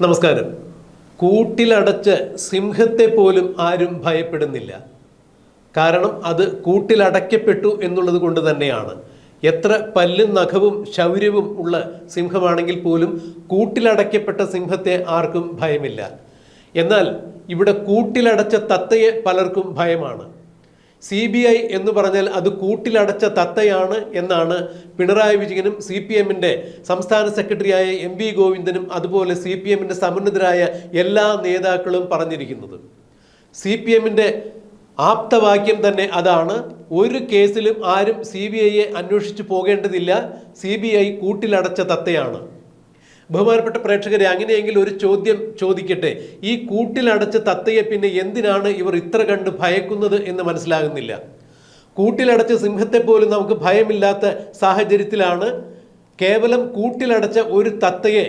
നമസ്കാരം. കൂട്ടിലടച്ച് സിംഹത്തെ പോലും ആരും ഭയപ്പെടുന്നില്ല. കാരണം അത് കൂട്ടിലടയ്ക്കപ്പെട്ടു എന്നുള്ളത് കൊണ്ട് തന്നെയാണ്. എത്ര പല്ലും നഖവും ശൗര്യവും ഉള്ള സിംഹമാണെങ്കിൽ പോലും കൂട്ടിലടയ്ക്കപ്പെട്ട സിംഹത്തെ ആർക്കും ഭയമില്ല. എന്നാൽ ഇവിടെ കൂട്ടിലടച്ച തത്തയെ പലർക്കും ഭയമാണ്. CBI എന്ന് പറഞ്ഞാൽ അത് കൂട്ടിലടച്ച തത്തയാണ് എന്നാണ് പിണറായി വിജയനും CPMന്റെ സംസ്ഥാന സെക്രട്ടറിയായ MV ഗോവിന്ദനും അതുപോലെ CPMന്റെ സമുന്നതരായ എല്ലാ നേതാക്കളും പറഞ്ഞിരിക്കുന്നത്. CPMന്റെ ആപ്തവാക്യം തന്നെ അതാണ്. ഒരു കേസിലും ആരും CBIയെ അന്വേഷിച്ചു പോകേണ്ടതില്ല, CBI കൂട്ടിലടച്ച തത്തയാണ്. ബഹുമാനപ്പെട്ട പ്രേക്ഷകരെ, അങ്ങനെയെങ്കിൽ ഒരു ചോദ്യം ചോദിക്കട്ടെ. ഈ കൂട്ടിലടച്ച തത്തയെ പിന്നെ എന്തിനാണ് ഇവർ ഇത്ര കണ്ട് ഭയക്കുന്നത് എന്ന് മനസ്സിലാകുന്നില്ല. കൂട്ടിലടച്ച സിംഹത്തെ പോലും നമുക്ക് ഭയമില്ലാത്ത സാഹചര്യത്തിലാണ് കേവലം കൂട്ടിലടച്ച ഒരു തത്തയെ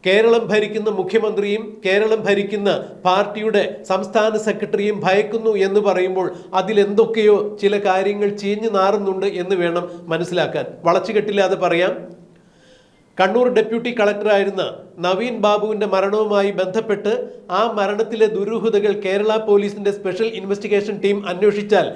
കേരളം ഭരിക്കുന്ന മുഖ്യമന്ത്രിയും കേരളം ഭരിക്കുന്ന പാർട്ടിയുടെ സംസ്ഥാന സെക്രട്ടറിയും ഭയക്കുന്നു എന്ന് പറയുമ്പോൾ അതിലെന്തൊക്കെയോ ചില കാര്യങ്ങൾ ചീഞ്ഞു നാറുന്നുണ്ട് എന്ന് വേണം മനസ്സിലാക്കാൻ. വളച്ചുകെട്ടില്ലാതെ പറയാം. കണ്ണൂർ ഡെപ്യൂട്ടി കളക്ടറായിരുന്ന നവീൻ ബാബുവിൻ്റെ മരണവുമായി ബന്ധപ്പെട്ട് ആ മരണത്തിലെ ദുരൂഹതകൾ കേരള പോലീസിൻ്റെ സ്പെഷ്യൽ ഇൻവെസ്റ്റിഗേഷൻ ടീം അന്വേഷിച്ചാൽ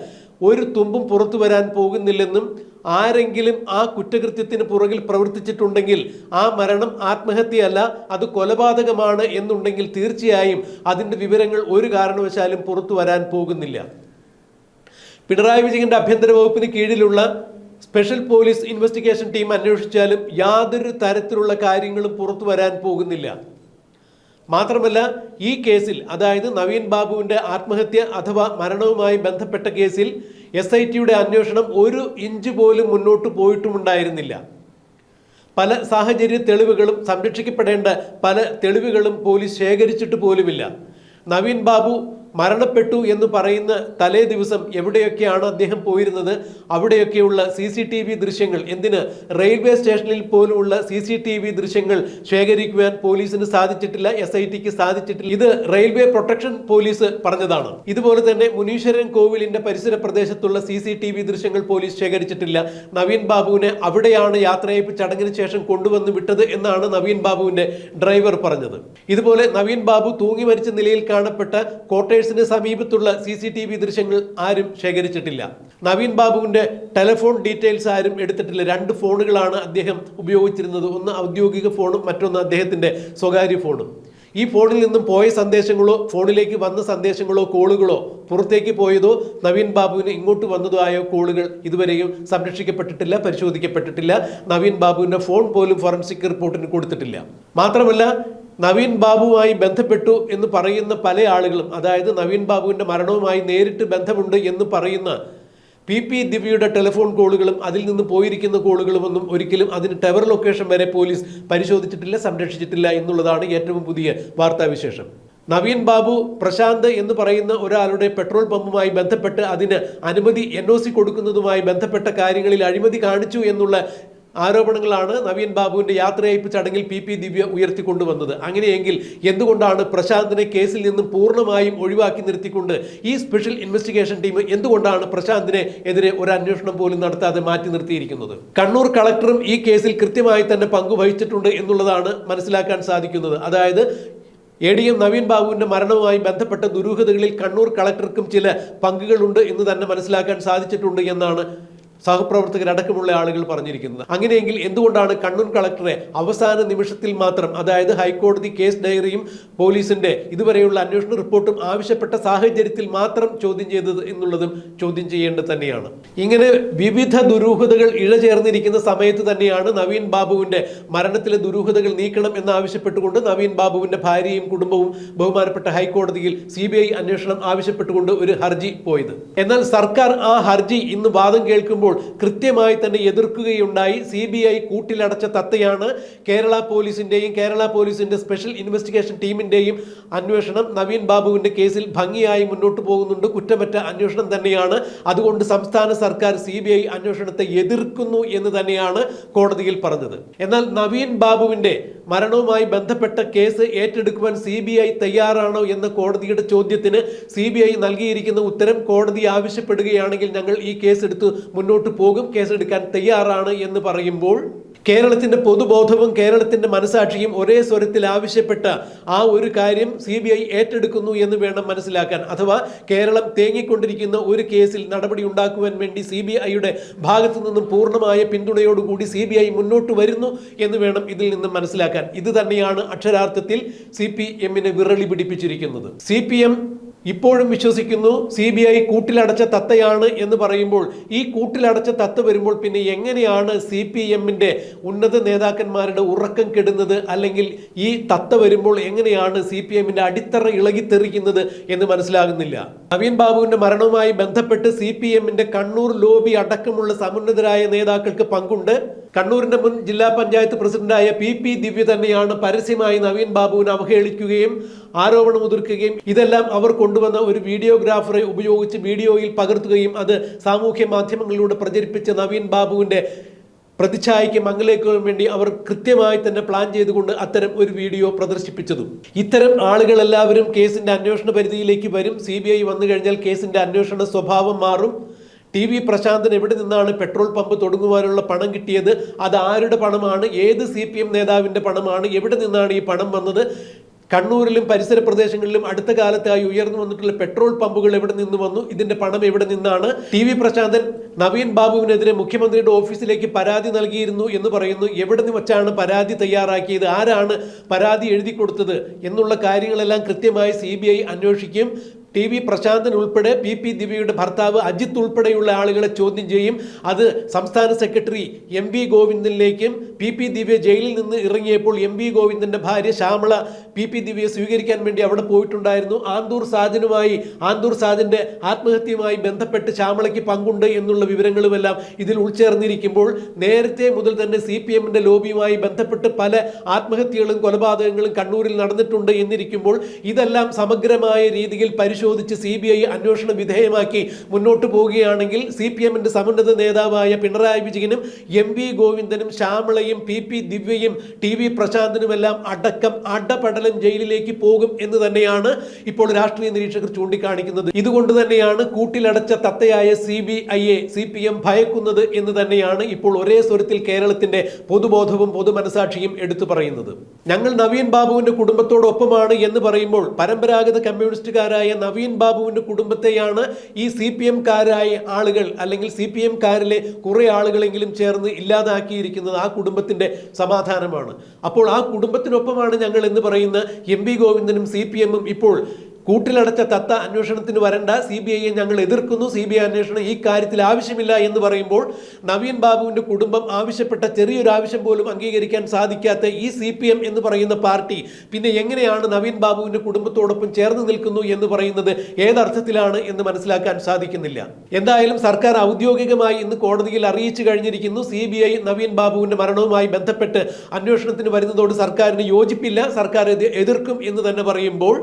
ഒരു തുമ്പും പുറത്തു വരാൻ പോകുന്നില്ലെന്നും ആരെങ്കിലും ആ കുറ്റകൃത്യത്തിന് പുറകിൽ പ്രവർത്തിച്ചിട്ടുണ്ടെങ്കിൽ ആ മരണം ആത്മഹത്യയല്ല, അത് കൊലപാതകമാണ് എന്നുണ്ടെങ്കിൽ തീർച്ചയായും അതിൻ്റെ വിവരങ്ങൾ ഒരു കാരണവശാലും പുറത്തു വരാൻ പോകുന്നില്ല. പിണറായി വിജയൻ്റെ ആഭ്യന്തര വകുപ്പിന് കീഴിലുള്ള സ്പെഷ്യൽ പോലീസ് ഇൻവെസ്റ്റിഗേഷൻ ടീം അന്വേഷിച്ചാലും യാതൊരു തരത്തിലുള്ള കാര്യങ്ങളും പുറത്തു വരാൻ പോകുന്നില്ല. മാത്രമല്ല, ഈ കേസിൽ, അതായത് നവീൻ ബാബുവിൻ്റെ ആത്മഹത്യ അഥവാ മരണവുമായി ബന്ധപ്പെട്ട കേസിൽ SITയുടെ അന്വേഷണം ഒരു ഇഞ്ച് പോലും മുന്നോട്ട് പോയിട്ടുമുണ്ടായിരുന്നില്ല. പല സാഹചര്യ തെളിവുകളും, സംരക്ഷിക്കപ്പെടേണ്ട പല തെളിവുകളും പോലീസ് ശേഖരിച്ചിട്ട് പോലുമില്ല. നവീൻ ബാബു മരണപ്പെട്ടു എന്ന് പറയുന്ന തലേ ദിവസം എവിടെയൊക്കെയാണ് അദ്ദേഹം പോയിരുന്നത്, അവിടെയൊക്കെയുള്ള CCTV ദൃശ്യങ്ങൾ, എന്തിന് റെയിൽവേ സ്റ്റേഷനിൽ പോലുമുള്ള CCTV ദൃശ്യങ്ങൾ ശേഖരിക്കുവാൻ പോലീസിന് സാധിച്ചിട്ടില്ല, SITക്ക് സാധിച്ചിട്ടില്ല. ഇത് റെയിൽവേ പ്രൊട്ടക്ഷൻ പോലീസ് പറഞ്ഞതാണ്. ഇതുപോലെ തന്നെ മുനീശ്വരൻ കോവിലിന്റെ പരിസര പ്രദേശത്തുള്ള CCTV ദൃശ്യങ്ങൾ പോലീസ് ശേഖരിച്ചിട്ടില്ല. നവീൻ ബാബുവിനെ അവിടെയാണ് യാത്രയയപ്പ് ചടങ്ങിന് ശേഷം കൊണ്ടുവന്ന് വിട്ടത് എന്നാണ് നവീൻ ബാബുവിന്റെ ഡ്രൈവർ പറഞ്ഞത്. ഇതുപോലെ നവീൻ ബാബു തൂങ്ങി മരിച്ച നിലയിൽ കാണപ്പെട്ട കോട്ടയം സമീപത്തുള്ള CCTV ദൃശ്യങ്ങൾ ആരും ശേഖരിച്ചിട്ടില്ല. നവീൻ ബാബുവിന്റെ ടെലിഫോൺ ഡീറ്റെയിൽസ് ആരും എടുത്തിട്ടില്ല. 2 ഫോണുകളാണ് അദ്ദേഹം ഉപയോഗിച്ചിരുന്നത്. ഒന്ന് ഔദ്യോഗിക ഫോണും മറ്റൊന്ന് അദ്ദേഹത്തിന്റെ സ്വകാര്യ ഫോണും. ഈ ഫോണിൽ നിന്നും പോയ സന്ദേശങ്ങളോ ഫോണിലേക്ക് വന്ന സന്ദേശങ്ങളോ കോളുകളോ പുറത്തേക്ക് പോയതോ നവീൻ ബാബുവിന് ഇങ്ങോട്ട് വന്നതോ ആയ കോളുകൾ ഇതുവരെയും സംരക്ഷിക്കപ്പെട്ടിട്ടില്ല, പരിശോധിക്കപ്പെട്ടിട്ടില്ല. നവീൻ ബാബുവിന്റെ ഫോൺ പോലും ഫോറൻസിക് റിപ്പോർട്ടിന് കൊടുത്തിട്ടില്ല. മാത്രമല്ല, നവീൻ ബാബുവുമായി ബന്ധപ്പെട്ടു എന്ന് പറയുന്ന പല ആളുകളും, അതായത് നവീൻ ബാബുവിൻ്റെ മരണവുമായി നേരിട്ട് ബന്ധമുണ്ട് എന്ന് പറയുന്ന PP ദിവ്യയുടെ ടെലിഫോൺ കോളുകളും അതിൽ നിന്ന് പോയിരിക്കുന്ന കോളുകളുമൊന്നും ഒരിക്കലും അതിന് ടവർ ലൊക്കേഷൻ വരെ പോലീസ് പരിശോധിച്ചിട്ടില്ല, സംരക്ഷിച്ചിട്ടില്ല എന്നുള്ളതാണ് ഏറ്റവും പുതിയ വാർത്താവിശേഷം. നവീൻ ബാബു പ്രശാന്ത് എന്ന് പറയുന്ന ഒരാളുടെ പെട്രോൾ പമ്പുമായി ബന്ധപ്പെട്ട് അതിന് അനുമതി NOC കൊടുക്കുന്നതുമായി ബന്ധപ്പെട്ട കാര്യങ്ങളിൽ അഴിമതി കാണിച്ചു എന്നുള്ള ആരോപണങ്ങളാണ് നവീൻ ബാബുവിൻ്റെ യാത്രയയപ്പ് ചടങ്ങിൽ PP ദിവ്യ ഉയർത്തിക്കൊണ്ടുവന്നത്. അങ്ങനെയെങ്കിൽ എന്തുകൊണ്ടാണ് പ്രശാന്തിനെ കേസിൽ നിന്നും പൂർണ്ണമായും ഒഴിവാക്കി നിർത്തിക്കൊണ്ട് ഈ സ്പെഷ്യൽ ഇൻവെസ്റ്റിഗേഷൻ ടീം എന്തുകൊണ്ടാണ് പ്രശാന്തിനെ എതിരെ ഒരു അന്വേഷണം പോലും നടത്താതെ മാറ്റി നിർത്തിയിരിക്കുന്നത്? കണ്ണൂർ കളക്ടറും ഈ കേസിൽ കൃത്യമായി തന്നെ പങ്കുവഹിച്ചിട്ടുണ്ട് എന്നുള്ളതാണ് മനസ്സിലാക്കാൻ സാധിക്കുന്നത്. അതായത് ADM നവീൻ ബാബുവിൻ്റെ മരണവുമായി ബന്ധപ്പെട്ട ദുരൂഹതകളിൽ കണ്ണൂർ കളക്ടർക്കും ചില പങ്കുകളുണ്ട് എന്ന് തന്നെ മനസ്സിലാക്കാൻ സാധിച്ചിട്ടുണ്ട് എന്നാണ് സഹപ്രവർത്തകരടക്കമുള്ള ആളുകൾ പറഞ്ഞിരിക്കുന്നത്. അങ്ങനെയെങ്കിൽ എന്തുകൊണ്ടാണ് കണ്ണൂർ കളക്ടറെ അവസാന നിമിഷത്തിൽ മാത്രം, അതായത് ഹൈക്കോടതി കേസ് ഡയറിയും പോലീസിന്റെ ഇതുവരെയുള്ള അന്വേഷണ റിപ്പോർട്ടും ആവശ്യപ്പെട്ട സാഹചര്യത്തിൽ മാത്രം ചോദ്യം ചെയ്തത് എന്നുള്ളതും ചോദ്യം ചെയ്യേണ്ടത് തന്നെയാണ്. ഇങ്ങനെ വിവിധ ദുരൂഹതകൾ ഇഴചേർന്നിരിക്കുന്ന സമയത്ത് തന്നെയാണ് നവീൻ ബാബുവിന്റെ മരണത്തിലെ ദുരൂഹതകൾ നീക്കണം എന്നാവശ്യപ്പെട്ടുകൊണ്ട് നവീൻ ബാബുവിന്റെ ഭാര്യയും കുടുംബവും ബഹുമാനപ്പെട്ട ഹൈക്കോടതിയിൽ CBI അന്വേഷണം ആവശ്യപ്പെട്ടുകൊണ്ട് ഒരു ഹർജി പോയത്. എന്നാൽ സർക്കാർ ആ ഹർജി ഇന്ന് വാദം കേൾക്കുമ്പോൾ കൃത്യമായി തന്നെ എതിർക്കുകയുണ്ടായി. CBI കൂട്ടിലടച്ച തത്തയാണ്. കേരള പോലീസിന്റെയും കേരള പോലീസിന്റെ സ്പെഷ്യൽ ഇൻവെസ്റ്റിഗേഷൻ ടീമിന്റെയും അന്വേഷണം നവീൻ ബാബുവിന്റെ കേസിൽ ഭംഗിയായി മുന്നോട്ട് പോകുന്നുണ്ട്. കുറ്റമറ്റ അന്വേഷണം തന്നെയാണ്. അതുകൊണ്ട് സംസ്ഥാന സർക്കാർ CBI അന്വേഷണത്തെ എതിർക്കുന്നു എന്ന് തന്നെയാണ് കോടതിയിൽ പറഞ്ഞത്. എന്നാൽ നവീൻ ബാബുവിന്റെ മരണവുമായി ബന്ധപ്പെട്ട കേസ് ഏറ്റെടുക്കുവാൻ CBI തയ്യാറാണോ എന്ന കോടതിയുടെ ചോദ്യത്തിന് CBI നൽകിയിരിക്കുന്ന ഉത്തരം, കോടതി ആവശ്യപ്പെടുകയാണെങ്കിൽ ഞങ്ങൾ ഈ കേസ് എടുത്ത് മുന്നോട്ട് മുന്നോട്ട് പോകും, കേസെടുക്കാൻ തയ്യാറാണ് എന്ന് പറയുമ്പോൾ കേരളത്തിന്റെ പൊതുബോധവും കേരളത്തിന്റെ മനസാക്ഷിയും ഒരേ സ്വരത്തിൽ ആവശ്യപ്പെട്ട ആ ഒരു കാര്യം CBI ഏറ്റെടുക്കുന്നു എന്ന് വേണം മനസ്സിലാക്കാൻ. അഥവാ കേരളം തേങ്ങിക്കൊണ്ടിരിക്കുന്ന ഒരു കേസിൽ നടപടി ഉണ്ടാക്കുവാൻ വേണ്ടി CBIയുടെ ഭാഗത്തു നിന്നും പൂർണ്ണമായ പിന്തുണയോടുകൂടി CBI മുന്നോട്ട് വരുന്നു എന്ന് വേണം ഇതിൽ നിന്നും മനസ്സിലാക്കാൻ. ഇത് തന്നെയാണ് അക്ഷരാർത്ഥത്തിൽ CPM-നെ വിറളി പിടിപ്പിച്ചിരിക്കുന്നത്. CPM ഇപ്പോഴും വിശ്വസിക്കുന്നു CBI കൂട്ടിലടച്ച തത്തയാണ് എന്ന് പറയുമ്പോൾ, ഈ കൂട്ടിലടച്ച തത്ത വരുമ്പോൾ പിന്നെ എങ്ങനെയാണ് CPM-ന്റെ ഉന്നത നേതാക്കന്മാരുടെ ഉറക്കം കെടുന്നത്, അല്ലെങ്കിൽ ഈ തത്ത വരുമ്പോൾ എങ്ങനെയാണ് CPM-ന്റെ അടിത്തറ ഇളകിത്തെറിക്കുന്നത് എന്ന് മനസ്സിലാകുന്നില്ല. നവീൻ ബാബുവിന്റെ മരണവുമായി ബന്ധപ്പെട്ട് CPM-ന്റെ കണ്ണൂർ ലോബി അടക്കമുള്ള സമുന്നതരായ നേതാക്കൾക്ക് പങ്കുണ്ട്. കണ്ണൂരിന്റെ മുൻ ജില്ലാ പഞ്ചായത്ത് പ്രസിഡന്റായ PP ദിവ്യ തന്നെയാണ് പരസ്യമായി നവീൻ ബാബുവിനെ അവഹേളിക്കുകയും ആരോപണം ഉതിർക്കുകയും ഇതെല്ലാം അവർ കൊണ്ടുവന്ന ഒരു വീഡിയോഗ്രാഫറെ ഉപയോഗിച്ച് വീഡിയോയിൽ പകർത്തുകയും അത് സാമൂഹ്യ മാധ്യമങ്ങളിലൂടെ പ്രചരിപ്പിച്ച നവീൻ ബാബുവിന്റെ പ്രതിച്ഛായയ്ക്ക് മംഗലേക്കും വേണ്ടി അവർ കൃത്യമായി തന്നെ പ്ലാൻ ചെയ്തുകൊണ്ട് അത്തരം ഒരു വീഡിയോ പ്രദർശിപ്പിച്ചതും. ഇത്തരം ആളുകളെല്ലാവരും കേസിന്റെ അന്വേഷണ പരിധിയിലേക്ക് വരും. CBI വന്നു കഴിഞ്ഞാൽ കേസിന്റെ അന്വേഷണ സ്വഭാവം മാറും. TV പ്രശാന്തൻ എവിടെ നിന്നാണ് പെട്രോൾ പമ്പ് തുടങ്ങുവാനുള്ള പണം കിട്ടിയത്, അത് ആരുടെ പണമാണ്, ഏത് CPM നേതാവിന്റെ പണമാണ്, എവിടെ നിന്നാണ് ഈ പണം വന്നത്, കണ്ണൂരിലും പരിസര പ്രദേശങ്ങളിലും അടുത്ത കാലത്തായി ഉയർന്നു വന്നിട്ടുള്ള പെട്രോൾ പമ്പുകൾ എവിടെ നിന്ന് വന്നു, ഇതിന്റെ പണം എവിടെ നിന്നാണ്. TV പ്രശാന്തൻ നവീൻ ബാബുവിനെതിരെ മുഖ്യമന്ത്രിയുടെ ഓഫീസിലേക്ക് പരാതി നൽകിയിരുന്നു എന്ന് പറയുന്നു. എവിടെ നിന്ന് വെച്ചാണ് പരാതി തയ്യാറാക്കിയത്, ആരാണ് പരാതി എഴുതി കൊടുത്തത് എന്നുള്ള കാര്യങ്ങളെല്ലാം കൃത്യമായി CBI അന്വേഷിക്കും. TV പ്രശാന്തൻ ഉൾപ്പെടെ PP ദിവ്യയുടെ ഭർത്താവ് അജിത്ത് ഉൾപ്പെടെയുള്ള ആളുകളെ ചോദ്യം ചെയ്യും. അത് സംസ്ഥാന സെക്രട്ടറി MV ഗോവിന്ദനിലേക്കും PP ദിവ്യ ജയിലിൽ നിന്ന് ഇറങ്ങിയപ്പോൾ MV ഗോവിന്ദന്റെ ഭാര്യ ശ്യാമള PP ദിവ്യയെ സ്വീകരിക്കാൻ വേണ്ടി അവിടെ പോയിട്ടുണ്ടായിരുന്നു. ആന്തൂർ സാജന്റെ ആത്മഹത്യയുമായി ബന്ധപ്പെട്ട് ശ്യാമളയ്ക്ക് പങ്കുണ്ട് എന്നുള്ള വിവരങ്ങളുമെല്ലാം ഇതിൽ ഉൾച്ചേർന്നിരിക്കുമ്പോൾ നേരത്തെ മുതൽ തന്നെ CPM-ന്റെ ലോബിയുമായി ബന്ധപ്പെട്ട് പല ആത്മഹത്യകളും കൊലപാതകങ്ങളും കണ്ണൂരിൽ നടന്നിട്ടുണ്ട് എന്നിരിക്കുമ്പോൾ ഇതെല്ലാം സമഗ്രമായ രീതിയിൽ പരിശോധിച്ച് CBI അന്വേഷണ വിധേയമാക്കി മുന്നോട്ട് പോവുകയാണെങ്കിൽ CPM-ന്റെ സമുന്നത നേതാവായ പിണറായി വിജയനും MV ഗോവിന്ദനും ശ്യാമളയും PP ദിവ്യയും TV പ്രശാന്തനുമെല്ലാം അടക്കം അടപടലം ജയിലിലേക്ക് പോകും എന്ന് തന്നെയാണ് ഇപ്പോൾ രാഷ്ട്രീയ നിരീക്ഷകർ ചൂണ്ടിക്കാണിക്കുന്നത്. ഇതുകൊണ്ട് തന്നെയാണ് കൂട്ടിലടച്ച തത്തയായ CBI-യെ CPM ഭയക്കുന്നത് എന്ന് തന്നെയാണ് ഇപ്പോൾ ഒരേ സ്വരത്തിൽ കേരളത്തിന്റെ പൊതുബോധവും പൊതുമനസാക്ഷിയും എടുത്തു പറയുന്നത്. ഞങ്ങൾ നവീൻ ബാബുവിന്റെ കുടുംബത്തോടൊപ്പമാണ് എന്ന് പറയുമ്പോൾ പരമ്പരാഗത കമ്മ്യൂണിസ്റ്റുകാരായ നവീൻ ബാബുവിന്റെ കുടുംബത്തെയാണ് ഈ CPM-കാരായ ആളുകൾ, അല്ലെങ്കിൽ CPM-കാരിലെ കുറെ ആളുകളെങ്കിലും ചേർന്ന് ഇല്ലാതാക്കിയിരിക്കുന്നത്. ആ കുടുംബത്തിന്റെ സമാധാനമാണ്. അപ്പോൾ ആ കുടുംബത്തിനൊപ്പമാണ് ഞങ്ങൾ എന്ന് പറയുന്ന MV ഗോവിന്ദനും CPM-ഉം ഇപ്പോൾ കൂട്ടിലടച്ച തത്ത അന്വേഷണത്തിന് വരണ്ട, CBI-യെ ഞങ്ങൾ എതിർക്കുന്നു, CBI അന്വേഷണം ഈ കാര്യത്തിൽ ആവശ്യമില്ല എന്ന് പറയുമ്പോൾ നവീൻ ബാബുവിന്റെ കുടുംബം ആവശ്യപ്പെട്ട ചെറിയൊരു ആവശ്യം പോലും അംഗീകരിക്കാൻ സാധിക്കാത്ത ഈ CPM എന്ന് പറയുന്ന പാർട്ടി പിന്നെ എങ്ങനെയാണ് നവീൻ ബാബുവിന്റെ കുടുംബത്തോടൊപ്പം ചേർന്ന് നിൽക്കുന്നു എന്ന് പറയുന്നത് ഏതർത്ഥത്തിലാണ് എന്ന് മനസ്സിലാക്കാൻ സാധിക്കുന്നില്ല. എന്തായാലും സർക്കാർ ഔദ്യോഗികമായി ഇന്ന് കോടതിയിൽ അറിയിച്ചു കഴിഞ്ഞിരിക്കുന്നു. CBI നവീൻ ബാബുവിന്റെ മരണവുമായി ബന്ധപ്പെട്ട് അന്വേഷണത്തിന് വരുന്നതോട് സർക്കാരിന് യോജിപ്പില്ല, സർക്കാർ എതിർക്കും എന്ന് തന്നെ പറയുമ്പോൾ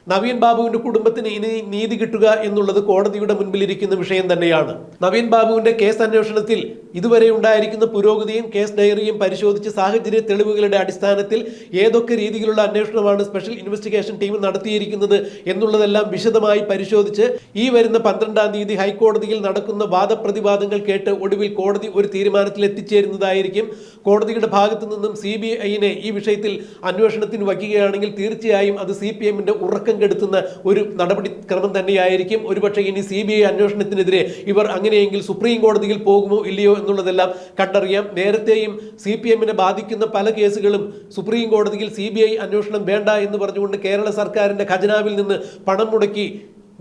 നവീൻ ബാബുവിന്റെ കുടുംബത്തിന് ഇനി നീതി കിട്ടുക എന്നുള്ളത് കോടതിയുടെ മുൻപിലിരിക്കുന്ന വിഷയം തന്നെയാണ്. നവീൻ ബാബുവിന്റെ കേസ് അന്വേഷണത്തിൽ ഇതുവരെ ഉണ്ടായിരിക്കുന്ന പുരോഗതിയും കേസ് ഡയറിയും പരിശോധിച്ച് സാഹചര്യ തെളിവുകളുടെ അടിസ്ഥാനത്തിൽ ഏതൊക്കെ രീതിയിലുള്ള അന്വേഷണമാണ് സ്പെഷ്യൽ ഇൻവെസ്റ്റിഗേഷൻ ടീം നടത്തിയിരിക്കുന്നത് എന്നുള്ളതെല്ലാം വിശദമായി പരിശോധിച്ച് ഈ വരുന്ന 12-ാം തീയതി ഹൈക്കോടതിയിൽ നടക്കുന്ന വാദപ്രതിവാദങ്ങൾ കേട്ട് ഒടുവിൽ കോടതി ഒരു തീരുമാനത്തിൽ എത്തിച്ചേരുന്നതായിരിക്കും. കോടതിയുടെ ഭാഗത്തു നിന്നും CBI-നെ ഈ വിഷയത്തിൽ അന്വേഷണത്തിന് വയ്ക്കുകയാണെങ്കിൽ തീർച്ചയായും അത് CPM-ന്റെ ഉറക്കം കെടുത്തുന്ന ഒരു നടപടിക്രമം തന്നെയായിരിക്കും. ഒരുപക്ഷെ ഇനി CBI അന്വേഷണത്തിനെതിരെ ഇവർ അങ്ങനെയെങ്കിൽ സുപ്രീം കോടതിയിൽ പോകുമോ ഇല്ലയോ എന്നുള്ളതെല്ലാം കണ്ടറിയാം. നേരത്തെയും CPM-നെ ബാധിക്കുന്ന പല കേസുകളും സുപ്രീം കോടതിയിൽ CBI അന്വേഷണം വേണ്ട എന്ന് പറഞ്ഞുകൊണ്ട് കേരള സർക്കാരിന്റെ ഖജനാവിൽ നിന്ന് പണം മുടക്കി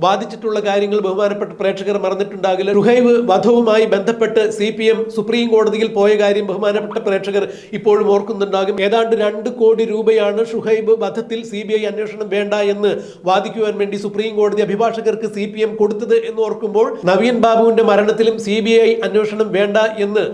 ബാധിച്ചിട്ടുള്ള കാര്യങ്ങൾ ബഹുമാനപ്പെട്ട പ്രേക്ഷകർ മറന്നിട്ടുണ്ടാകില്ല. ഷുഹൈബ് വധവുമായി ബന്ധപ്പെട്ട് CPM സുപ്രീം കോടതിയിൽ പോയ കാര്യം ബഹുമാനപ്പെട്ട പ്രേക്ഷകർ ഇപ്പോഴും ഓർക്കുന്നുണ്ടാകും. ഏതാണ്ട് 2 കോടി രൂപയാണ് ഷുഹൈബ് വധത്തിൽ CBI അന്വേഷണം വേണ്ട എന്ന് വാദിക്കുവാൻ വേണ്ടി സുപ്രീം കോടതി അഭിഭാഷകർക്ക് CPM കൊടുത്തത് എന്ന് ഓർക്കുമ്പോൾ നവീൻ ബാബുവിന്റെ മരണത്തിലും CBI അന്വേഷണം വേണ്ട എന്ന്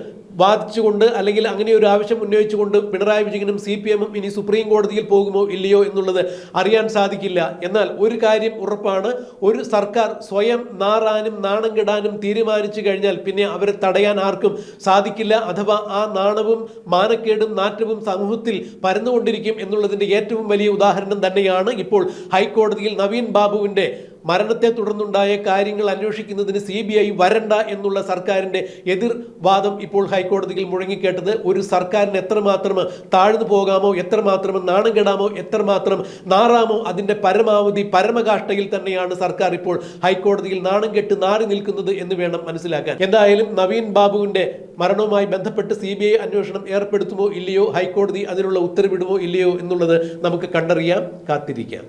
വാദിച്ചുകൊണ്ട് അല്ലെങ്കിൽ അങ്ങനെ ഒരു ആവശ്യം ഉന്നയിച്ചുകൊണ്ട് പിണറായി വിജയനും CPM-ഉം ഇനി സുപ്രീം കോടതിയിൽ പോകുമോ ഇല്ലയോ എന്നുള്ളത് അറിയാൻ സാധിക്കില്ല. എന്നാൽ ഒരു കാര്യം ഉറപ്പാണ്, ഒരു സർക്കാർ സ്വയം നാറാനും നാണം കെടാനും തീരുമാനിച്ചു കഴിഞ്ഞാൽ പിന്നെ അവരെ തടയാൻ ആർക്കും സാധിക്കില്ല. അഥവാ ആ നാണവും മാനക്കേടും നാറ്റവും സമൂഹത്തിൽ പരന്നുകൊണ്ടിരിക്കും എന്നുള്ളതിൻ്റെ ഏറ്റവും വലിയ ഉദാഹരണം തന്നെയാണ് ഇപ്പോൾ ഹൈക്കോടതിയിൽ നവീൻ ബാബുവിൻ്റെ മരണത്തെ തുടർന്നുണ്ടായ കാര്യങ്ങൾ അന്വേഷിക്കുന്നതിന് CBI വരണ്ട എന്നുള്ള സർക്കാരിൻ്റെ എതിർവാദം ഇപ്പോൾ ഹൈക്കോടതിയിൽ മുഴങ്ങിക്കേട്ടത് ഒരു സർക്കാരിന് എത്രമാത്രം താഴ്ന്നു പോകാമോ, എത്രമാത്രം നാണം കെടാമോ, എത്രമാത്രം നാറാമോ അതിൻ്റെ പരമാവധി പരമകാഷ്ഠയിൽ തന്നെയാണ് സർക്കാർ ഇപ്പോൾ ഹൈക്കോടതിയിൽ നാണം കെട്ട് നാറി നിൽക്കുന്നത് എന്ന് വേണം മനസ്സിലാക്കാൻ. എന്തായാലും നവീൻ ബാബുവിൻ്റെ മരണവുമായി ബന്ധപ്പെട്ട് CBI അന്വേഷണം ഏർപ്പെടുത്തുമോ ഇല്ലയോ, ഹൈക്കോടതി അതിനുള്ള ഉത്തരവിടുമോ ഇല്ലയോ എന്നുള്ളത് നമുക്ക് കണ്ടറിയാം, കാത്തിരിക്കാം.